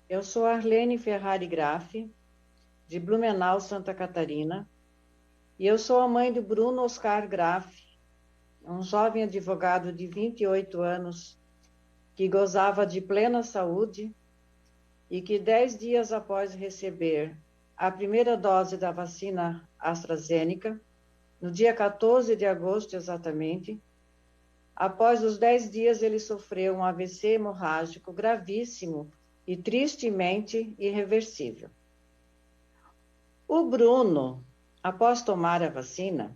Eu sou Arlene Ferrari Graffi, de Blumenau, Santa Catarina, e eu sou a mãe do Bruno Oscar Graffi, um jovem advogado de 28 anos que gozava de plena saúde e que 10 dias após receber a primeira dose da vacina AstraZeneca, no dia 14 de agosto exatamente, após os 10 dias ele sofreu um AVC hemorrágico gravíssimo e tristemente irreversível. O Bruno, após tomar a vacina,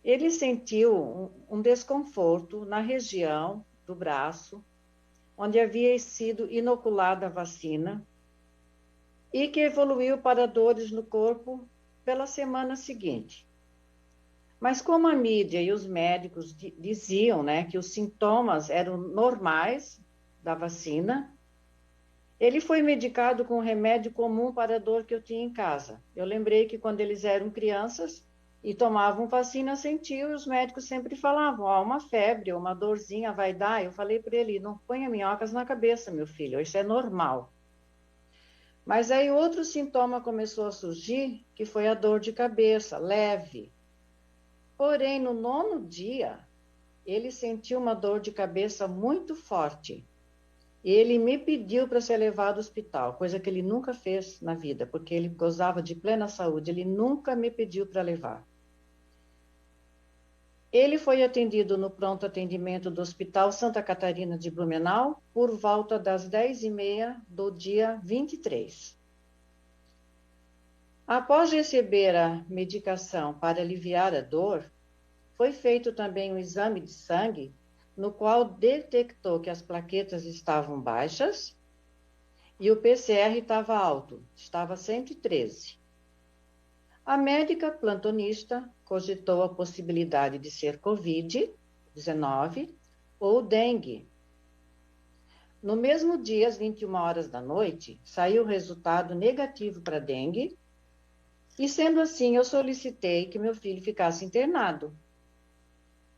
ele sentiu um desconforto na região do braço, onde havia sido inoculada a vacina, e que evoluiu para dores no corpo pela semana seguinte. Mas como a mídia e os médicos diziam, né, que os sintomas eram normais da vacina, ele foi medicado com um remédio comum para a dor que eu tinha em casa. Eu lembrei que quando eles eram crianças e tomavam vacina, sentiam, e os médicos sempre falavam, uma febre, uma dorzinha vai dar. Eu falei para ele, não ponha minhocas na cabeça, meu filho, isso é normal. Mas aí outro sintoma começou a surgir, que foi a dor de cabeça, leve. Porém, no 9º dia, ele sentiu uma dor de cabeça muito forte. E ele me pediu para ser levado ao hospital, coisa que ele nunca fez na vida, porque ele gozava de plena saúde, ele nunca me pediu para levar. Ele foi atendido no pronto atendimento do Hospital Santa Catarina de Blumenau por volta das 10h30 do dia 23. Após receber a medicação para aliviar a dor, foi feito também um exame de sangue, no qual detectou que as plaquetas estavam baixas e o PCR estava alto, estava 113. A médica plantonista cogitou a possibilidade de ser Covid-19 ou dengue. No mesmo dia, às 21 horas da noite, saiu o resultado negativo para dengue, e sendo assim, eu solicitei que meu filho ficasse internado.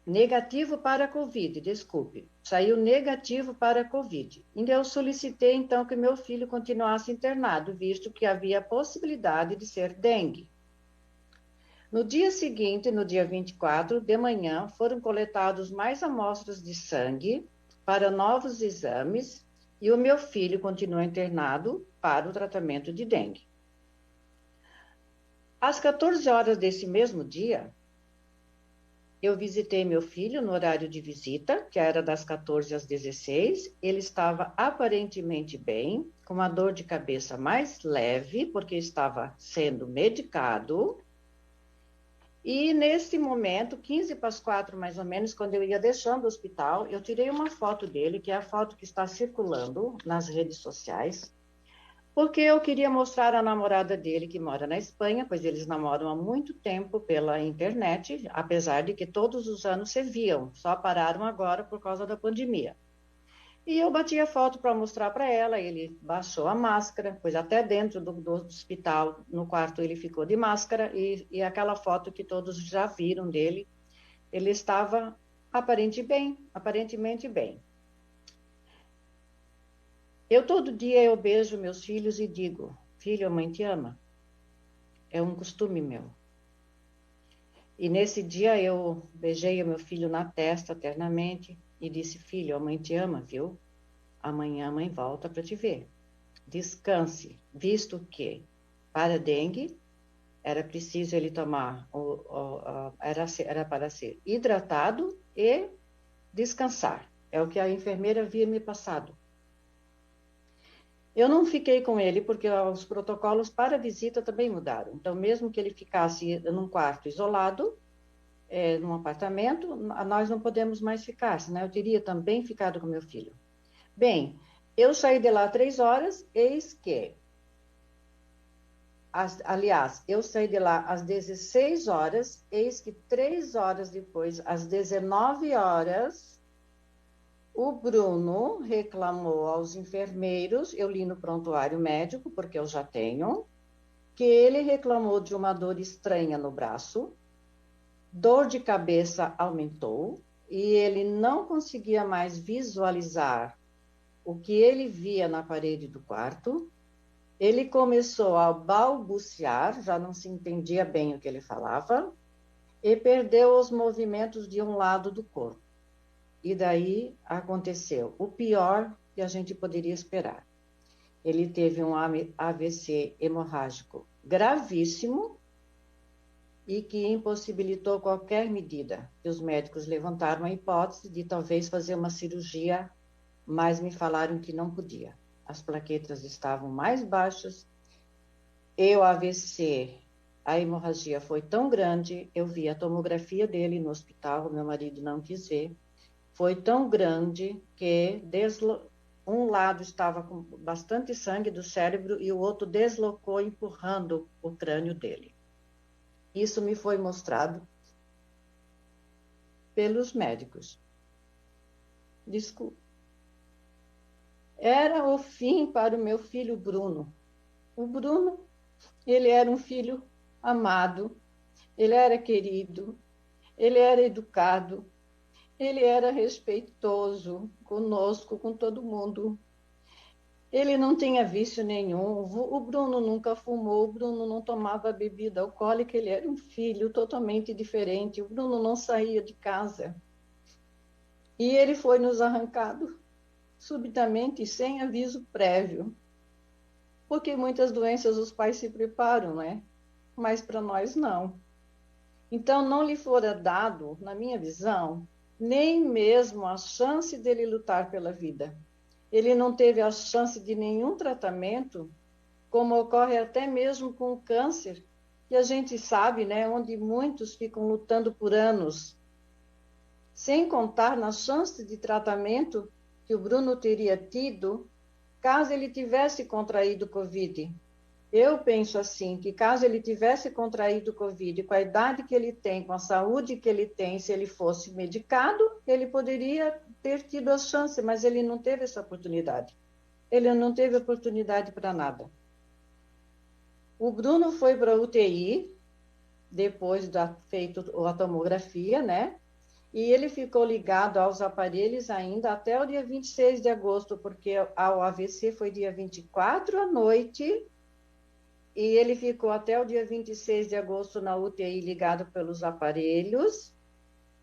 Negativo para a Covid, desculpe. Saiu negativo para a Covid. E eu solicitei, então, que meu filho continuasse internado, visto que havia a possibilidade de ser dengue. No dia seguinte, no dia 24, de manhã, foram coletados mais amostras de sangue para novos exames e o meu filho continua internado para o tratamento de dengue. Às 14 horas desse mesmo dia, eu visitei meu filho no horário de visita, que era das 14 às 16. Ele estava aparentemente bem, com uma dor de cabeça mais leve, porque estava sendo medicado. E nesse momento, 15 para as 4 mais ou menos, quando eu ia deixando o hospital, eu tirei uma foto dele, que é a foto que está circulando nas redes sociais, porque eu queria mostrar à namorada dele, que mora na Espanha, pois eles namoram há muito tempo pela internet, apesar de que todos os anos se viam, só pararam agora por causa da pandemia. E eu bati a foto para mostrar para ela, ele baixou a máscara, pois até dentro do hospital, no quarto, ele ficou de máscara, e aquela foto que todos já viram dele, ele estava aparentemente bem. Todo dia eu beijo meus filhos e digo, filho, a mãe te ama. É um costume meu. E nesse dia eu beijei o meu filho na testa eternamente e disse, filho, a mãe te ama, viu? Amanhã a mãe volta para te ver. Descanse, visto que para dengue era preciso ele tomar, era para ser hidratado e descansar. É o que a enfermeira havia me passado. Eu não fiquei com ele porque os protocolos para visita também mudaram. Então, mesmo que ele ficasse num quarto isolado, num apartamento, nós não podemos mais ficar, senão eu teria também ficado com meu filho. Bem, eu saí de lá 3 horas, eis que... aliás, eu saí de lá às 16 horas, eis que 3 horas depois, às 19 horas... O Bruno reclamou aos enfermeiros, eu li no prontuário médico, porque eu já tenho, que ele reclamou de uma dor estranha no braço, dor de cabeça aumentou, e ele não conseguia mais visualizar o que ele via na parede do quarto. Ele começou a balbuciar, já não se entendia bem o que ele falava, e perdeu os movimentos de um lado do corpo. E daí aconteceu o pior que a gente poderia esperar. Ele teve um AVC hemorrágico gravíssimo e que impossibilitou qualquer medida. E os médicos levantaram a hipótese de talvez fazer uma cirurgia, mas me falaram que não podia. As plaquetas estavam mais baixas e o AVC, a hemorragia foi tão grande, eu vi a tomografia dele no hospital, meu marido não quis ver, foi tão grande que um lado estava com bastante sangue do cérebro e o outro deslocou, empurrando o crânio dele. Isso me foi mostrado pelos médicos. Desculpa. Era o fim para o meu filho Bruno. O Bruno, ele era um filho amado, ele era querido, ele era educado, ele era respeitoso conosco, com todo mundo. Ele não tinha vício nenhum. O Bruno nunca fumou, o Bruno não tomava bebida alcoólica, ele era um filho totalmente diferente. O Bruno não saía de casa. E ele foi nos arrancado subitamente, sem aviso prévio. Porque muitas doenças os pais se preparam, né? Mas para nós não. Então não lhe fora dado, na minha visão, nem mesmo a chance dele lutar pela vida. Ele não teve a chance de nenhum tratamento, como ocorre até mesmo com o câncer, que a gente sabe, né, onde muitos ficam lutando por anos, sem contar na chance de tratamento que o Bruno teria tido, caso ele tivesse contraído Covid. Eu penso assim, que caso ele tivesse contraído Covid, com a idade que ele tem, com a saúde que ele tem, se ele fosse medicado, ele poderia ter tido a chance, mas ele não teve essa oportunidade. Ele não teve oportunidade para nada. O Bruno foi para a UTI, depois da feita a tomografia, né? E ele ficou ligado aos aparelhos ainda até o dia 26 de agosto, porque o AVC foi dia 24 à noite, e ele ficou até o dia 26 de agosto na UTI ligado pelos aparelhos,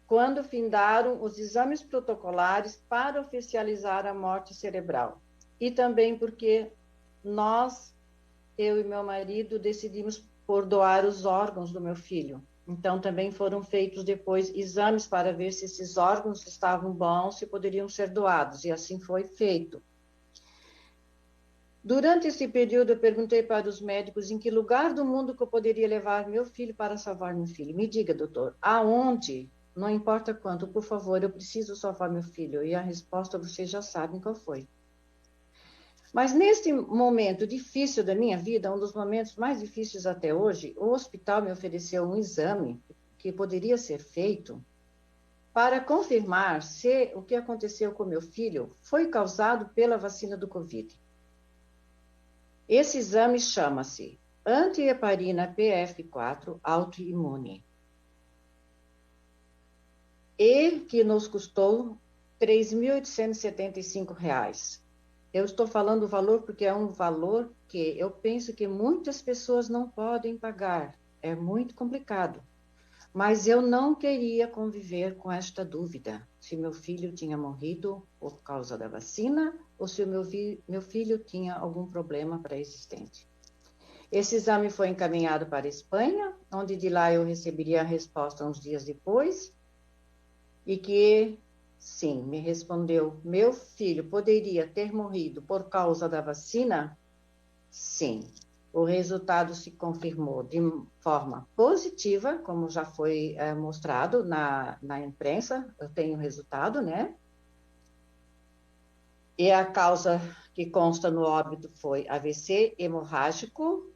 quando findaram os exames protocolares para oficializar a morte cerebral. E também porque nós, eu e meu marido, decidimos por doar os órgãos do meu filho. Então, também foram feitos depois exames para ver se esses órgãos estavam bons e poderiam ser doados, e assim foi feito. Durante esse período, eu perguntei para os médicos em que lugar do mundo que eu poderia levar meu filho para salvar meu filho. Me diga, doutor, aonde? Não importa quanto, por favor, eu preciso salvar meu filho. E a resposta vocês já sabem qual foi. Mas neste momento difícil da minha vida, um dos momentos mais difíceis até hoje, o hospital me ofereceu um exame que poderia ser feito para confirmar se o que aconteceu com meu filho foi causado pela vacina do Covid. Esse exame chama-se antiheparina PF4 autoimune. E que nos custou R$ 3.875. Eu estou falando o valor porque é um valor que eu penso que muitas pessoas não podem pagar. É muito complicado. Mas eu não queria conviver com esta dúvida, se meu filho tinha morrido por causa da vacina ou se o meu filho tinha algum problema pré-existente. Esse exame foi encaminhado para a Espanha, onde de lá eu receberia a resposta uns dias depois, e que, sim, me respondeu, meu filho poderia ter morrido por causa da vacina? Sim. O resultado se confirmou de forma positiva, como já foi mostrado na imprensa, eu tenho o resultado, né? E a causa que consta no óbito foi AVC hemorrágico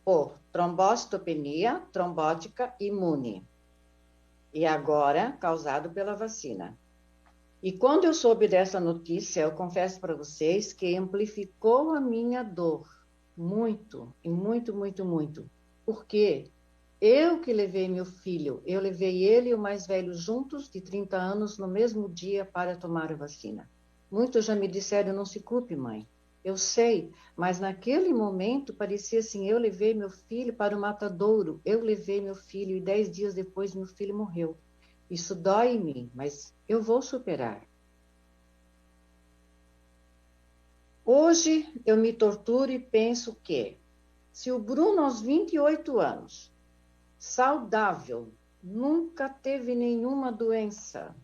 por trombocitopenia trombótica imune. E agora causado pela vacina. E quando eu soube dessa notícia, eu confesso para vocês que amplificou a minha dor. Muito, e muito, muito, muito. Porque eu que levei meu filho, eu levei ele e o mais velho juntos, de 30 anos, no mesmo dia para tomar a vacina. Muitos já me disseram, não se culpe, mãe. Eu sei, mas naquele momento parecia assim, eu levei meu filho para o matadouro, eu levei meu filho e 10 dias depois meu filho morreu. Isso dói em mim, mas eu vou superar. Hoje eu me torturo e penso que, se o Bruno aos 28 anos, saudável, nunca teve nenhuma doença,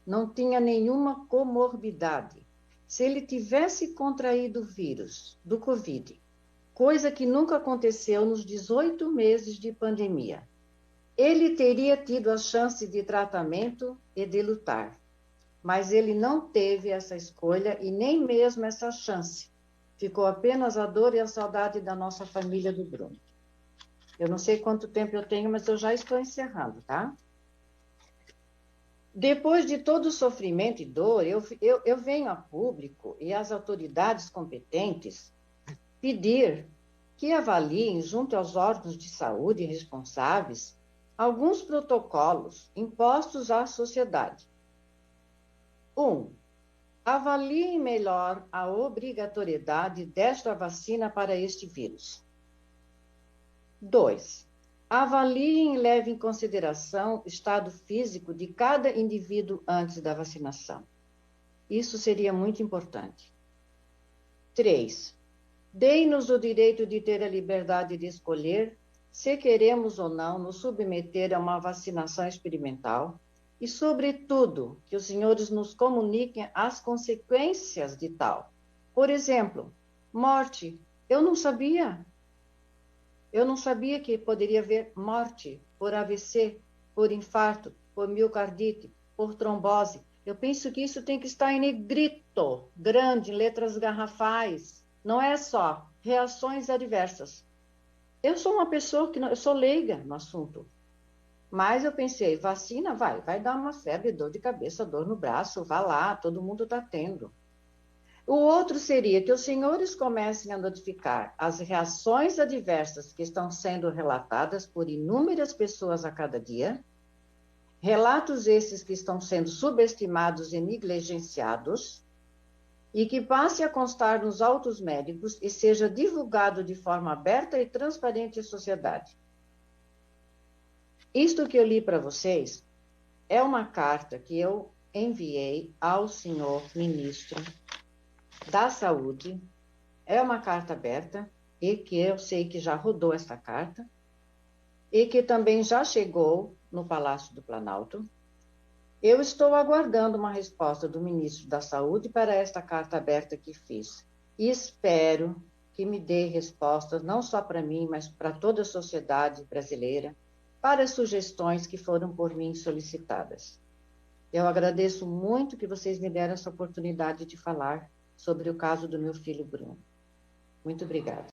não tinha nenhuma comorbidade, se ele tivesse contraído o vírus do Covid, coisa que nunca aconteceu nos 18 meses de pandemia, ele teria tido a chance de tratamento e de lutar. Mas ele não teve essa escolha e nem mesmo essa chance. Ficou apenas a dor e a saudade da nossa família do Bruno. Eu não sei quanto tempo eu tenho, mas eu já estou encerrando, tá? Depois de todo o sofrimento e dor, eu venho a público e às autoridades competentes pedir que avaliem, junto aos órgãos de saúde responsáveis, alguns protocolos impostos à sociedade. 1. Avaliem melhor a obrigatoriedade desta vacina para este vírus. 2. Avaliem e levem em consideração o estado físico de cada indivíduo antes da vacinação. Isso seria muito importante. 3. Deem-nos o direito de ter a liberdade de escolher se queremos ou não nos submeter a uma vacinação experimental e, sobretudo, que os senhores nos comuniquem as consequências de tal. Por exemplo, morte. Eu não sabia que poderia haver morte por AVC, por infarto, por miocardite, por trombose. Eu penso que isso tem que estar em negrito, grande, em letras garrafais. Não é só reações adversas. Eu sou uma pessoa eu sou leiga no assunto. Mas eu pensei, vacina vai dar uma febre, dor de cabeça, dor no braço, vá lá, todo mundo está tendo. O outro seria que os senhores comecem a notificar as reações adversas que estão sendo relatadas por inúmeras pessoas a cada dia, relatos esses que estão sendo subestimados e negligenciados, e que passe a constar nos autos médicos e seja divulgado de forma aberta e transparente à sociedade. Isto que eu li para vocês é uma carta que eu enviei ao senhor ministro da Saúde, é uma carta aberta e que eu sei que já rodou esta carta e que também já chegou no Palácio do Planalto. Eu estou aguardando uma resposta do ministro da Saúde para esta carta aberta que fiz e espero que me dê respostas não só para mim, mas para toda a sociedade brasileira, para as sugestões que foram por mim solicitadas. Eu agradeço muito que vocês me deram essa oportunidade de falar sobre o caso do meu filho Bruno. Muito obrigada.